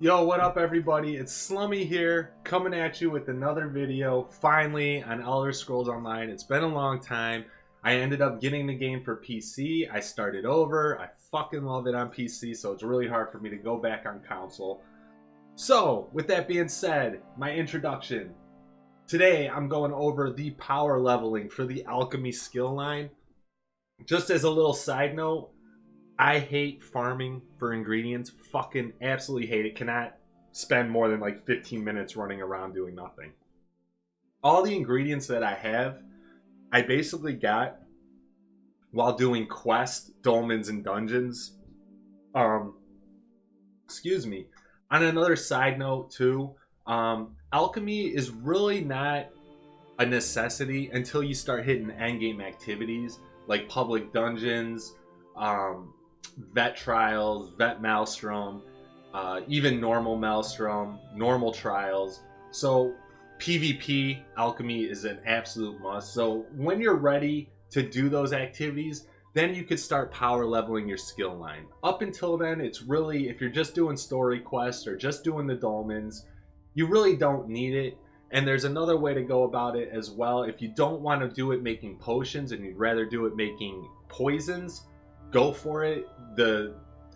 Yo, what up everybody? It's Slummy here, coming at you with another video, finally, on Elder Scrolls Online. It's been a long time. I ended up getting the game for PC. I started over. I fucking love it on PC, so it's really hard for me to go back on console. So, with that being said, my introduction. Today, I'm going over the power leveling for the Alchemy skill line. Just as a little side note, I hate farming for ingredients. Fucking absolutely hate it. Cannot spend more than like 15 minutes running around doing nothing. All the ingredients that I have, I basically got while doing quests, dolmens, and dungeons. Excuse me. On another side note too, alchemy is really not a necessity until you start hitting endgame activities like public dungeons, vet trials, vet maelstrom, even normal maelstrom, normal trials. So PvP alchemy is an absolute must. So when you're ready to do those activities, then you could start power leveling your skill line. Up until then, it's really, if you're just doing story quests or just doing the dolmens, you really don't need it. And there's another way to go about it as well. If you don't want to do it making potions and you'd rather do it making poisons, go for it.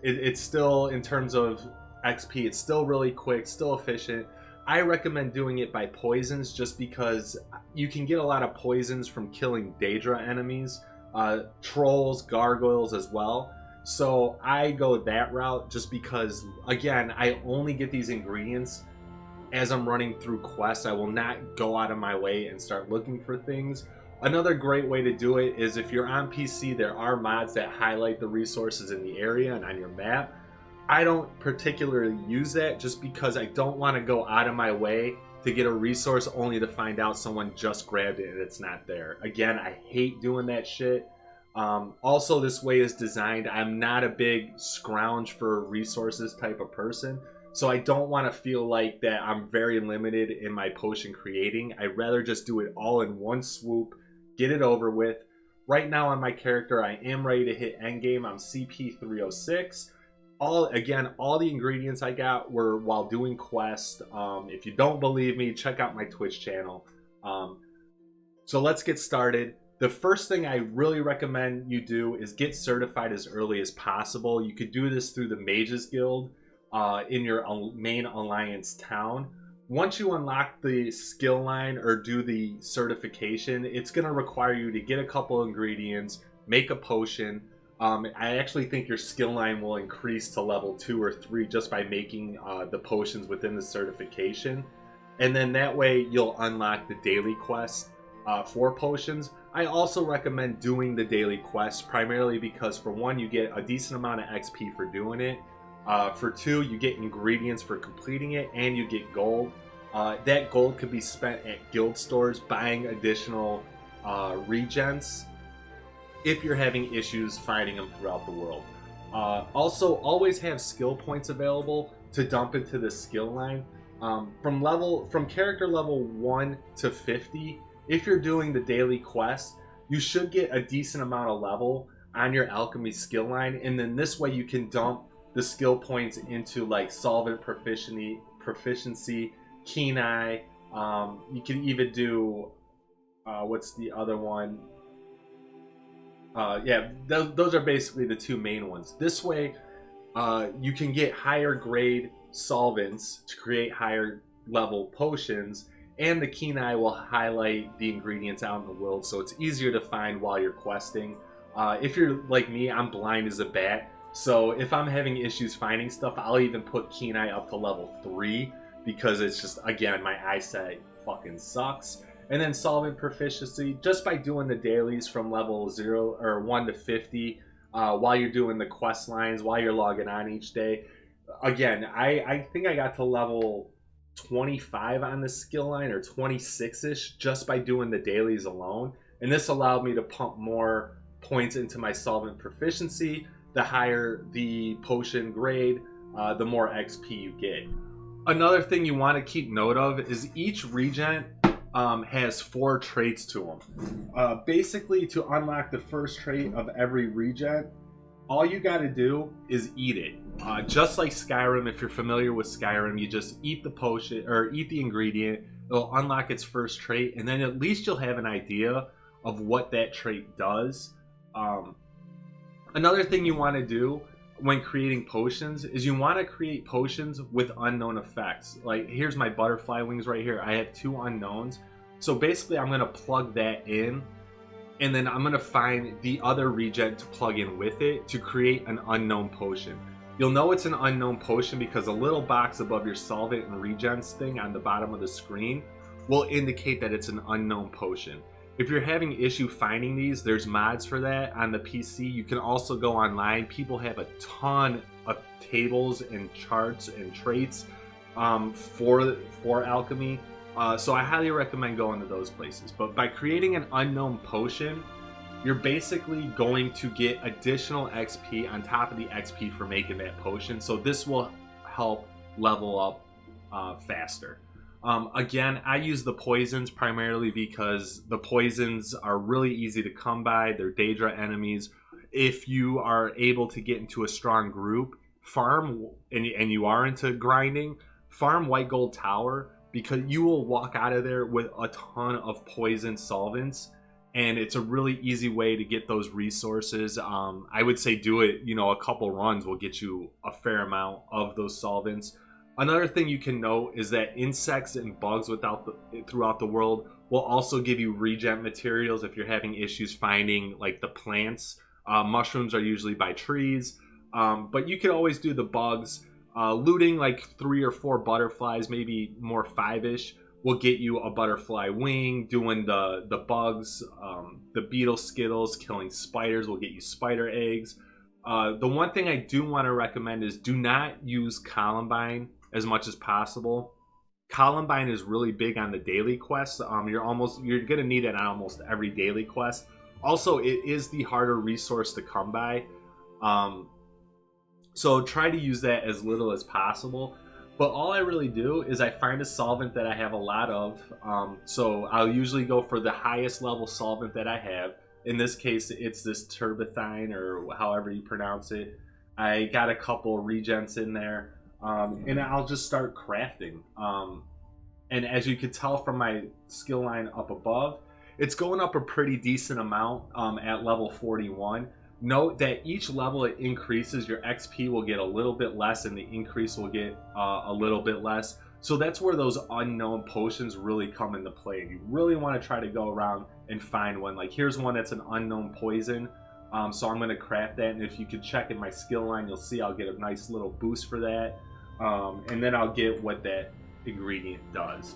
It's still, in terms of XP, it's still really quick, still efficient. I recommend doing it by poisons just because you can get a lot of poisons from killing Daedra enemies, trolls, gargoyles as well. So I go that route just because, again, I only get these ingredients as I'm running through quests. I will not go out of my way and start looking for things. Another great way to do it is if you're on PC, there are mods that highlight the resources in the area and on your map. I don't particularly use that just because I don't want to go out of my way to get a resource only to find out someone just grabbed it and it's not there. Again, I hate doing that shit. Also, this way is designed. I'm not a big scrounge for resources type of person. So I don't want to feel like that I'm very limited in my potion creating. I'd rather just do it all in one swoop, get it over with. Right now on my character, I am ready to hit endgame. I'm CP 306. All the ingredients I got were while doing quests. If you don't believe me, check out my Twitch channel. So let's get started. The first thing I really recommend you do is get certified as early as possible. You could do this through the Mages Guild in your main alliance town. Once you unlock the skill line or do the certification, it's going to require you to get a couple ingredients, make a potion. I actually think your skill line will increase to level 2 or 3 just by making the potions within the certification. And then that way you'll unlock the daily quest for potions. I also recommend doing the daily quest primarily because, for one, you get a decent amount of XP for doing it. For 2, you get ingredients for completing it, and you get gold. That gold could be spent at guild stores buying additional regens if you're having issues fighting them throughout the world. Also, always have skill points available to dump into the skill line. From character level 1 to 50, if you're doing the daily quest, you should get a decent amount of level on your alchemy skill line, and then this way you can dump the skill points into like solvent proficiency, keen eye. You can even do what's the other one? Yeah, those are basically the two main ones. This way, you can get higher grade solvents to create higher level potions, and the keen eye will highlight the ingredients out in the world, so it's easier to find while you're questing. If you're like me, I'm blind as a bat. So if I'm having issues finding stuff, I'll even put keen eye up to level 3 because it's just, again, my eyesight fucking sucks. And then solvent proficiency, just by doing the dailies from level 0 or 1 to 50 while you're doing the quest lines, while you're logging on each day. Again, I think I got to level 25 on the skill line, or 26-ish, just by doing the dailies alone. And this allowed me to pump more points into my solvent proficiency. The higher the potion grade, the more XP you get. Another thing you want to keep note of is each regent has 4 traits to them. Basically, to unlock the first trait of every regent, all you got to do is eat it. Just like Skyrim, if you're familiar with Skyrim, you just eat the potion or eat the ingredient. It'll unlock its first trait, and then at least you'll have an idea of what that trait does. Another thing you want to do when creating potions is you want to create potions with unknown effects. Like here's my butterfly wings right here. I have 2 unknowns. So basically I'm going to plug that in, and then I'm going to find the other regen to plug in with it to create an unknown potion. You'll know it's an unknown potion because a little box above your solvent and regens thing on the bottom of the screen will indicate that it's an unknown potion. If you're having issue finding these, there's mods for that on the PC. You can also go online. People have a ton of tables and charts and traits for alchemy. So I highly recommend going to those places. But by creating an unknown potion, you're basically going to get additional XP on top of the XP for making that potion. So this will help level up faster. Again, I use the poisons primarily because the poisons are really easy to come by. They're Daedra enemies. If you are able to get into a strong group, farm, and you are into grinding, farm White Gold Tower, because you will walk out of there with a ton of poison solvents, and it's a really easy way to get those resources. I would say do it, a couple runs will get you a fair amount of those solvents. Another thing you can note is that insects and bugs throughout the world will also give you regen materials if you're having issues finding like the plants. Mushrooms are usually by trees, but you can always do the bugs. Looting like 3 or 4 butterflies, maybe more 5-ish, will get you a butterfly wing. Doing the bugs, the beetle skittles, killing spiders will get you spider eggs. The one thing I do want to recommend is do not use Columbine as much as possible. Columbine is really big on the daily quests. You're gonna need it on almost every daily quest. Also, it is the harder resource to come by. So try to use that as little as possible. But all I really do is I find a solvent that I have a lot of. So I'll usually go for the highest level solvent that I have. In this case, it's this turbathine, or however you pronounce it. I got a couple regens in there. And I'll just start crafting. And as you can tell from my skill line up above, it's going up a pretty decent amount at level 41. Note that each level it increases, your XP will get a little bit less and the increase will get a little bit less. So that's where those unknown potions really come into play. And you really want to try to go around and find one. Like here's one that's an unknown poison. So I'm going to craft that. And if you can check in my skill line, you'll see I'll get a nice little boost for that. And then I'll get what that ingredient does.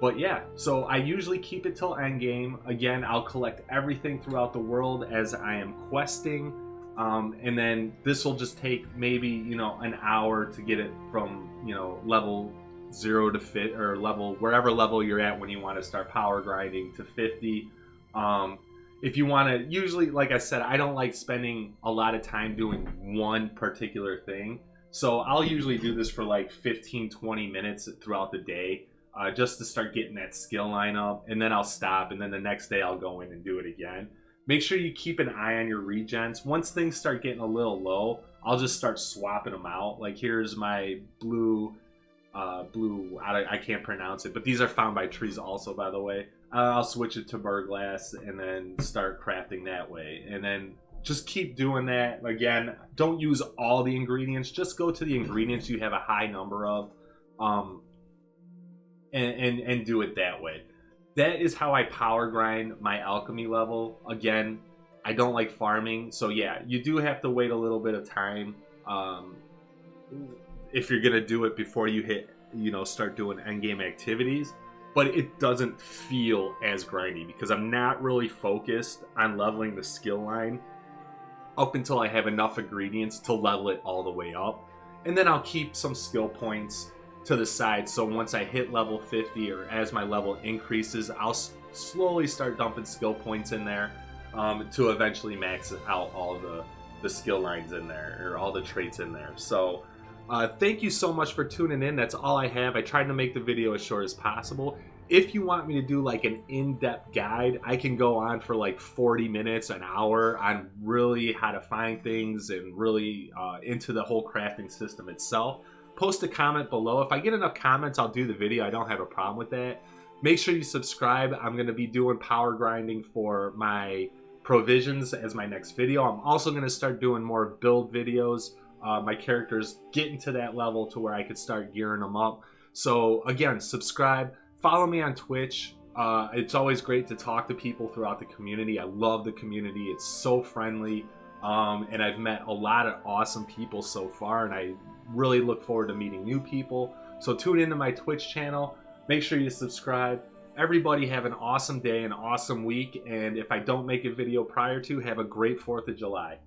But yeah, so I usually keep it till endgame. Again, I'll collect everything throughout the world as I am questing. And then this will just take maybe, an hour to get it from, level 0 to fit, or wherever level you're at when you want to start power grinding, to 50. If you want to, usually, like I said, I don't like spending a lot of time doing one particular thing. So I'll usually do this for like 15-20 minutes throughout the day, just to start getting that skill line up, and then I'll stop, and then the next day I'll go in and do it again. Make sure you keep an eye on your regens. Once things start getting a little low, I'll just start swapping them out. Like here's my blue, I can't pronounce it, but these are found by trees also, by the way. I'll switch it to burglass and then start crafting that way. And then just keep doing that. Again, don't use all the ingredients. Just go to the ingredients you have a high number of, and do it that way. That is how I power grind my alchemy level. Again, I don't like farming, so yeah, you do have to wait a little bit of time if you're gonna do it before you hit, start doing endgame activities. But it doesn't feel as grindy because I'm not really focused on leveling the skill line up until I have enough ingredients to level it all the way up. And then I'll keep some skill points to the side, so once I hit level 50, or as my level increases, I'll slowly start dumping skill points in there to eventually max out all the skill lines in there, or all the traits in there. So thank you so much for tuning in. That's all I have. I tried to make the video as short as possible. If you want me to do like an in-depth guide, I can go on for like 40 minutes, an hour on really how to find things and really into the whole crafting system itself. Post a comment below. If I get enough comments, I'll do the video. I don't have a problem with that. Make sure you subscribe. I'm going to be doing power grinding for my provisions as my next video. I'm also going to start doing more build videos. My character's getting to that level to where I could start gearing them up. So again, subscribe. Follow me on Twitch. It's always great to talk to people throughout the community. I love the community. It's so friendly. And I've met a lot of awesome people so far, and I really look forward to meeting new people. So tune into my Twitch channel. Make sure you subscribe. Everybody have an awesome day, an awesome week, and if I don't make a video prior to, have a great 4th of July.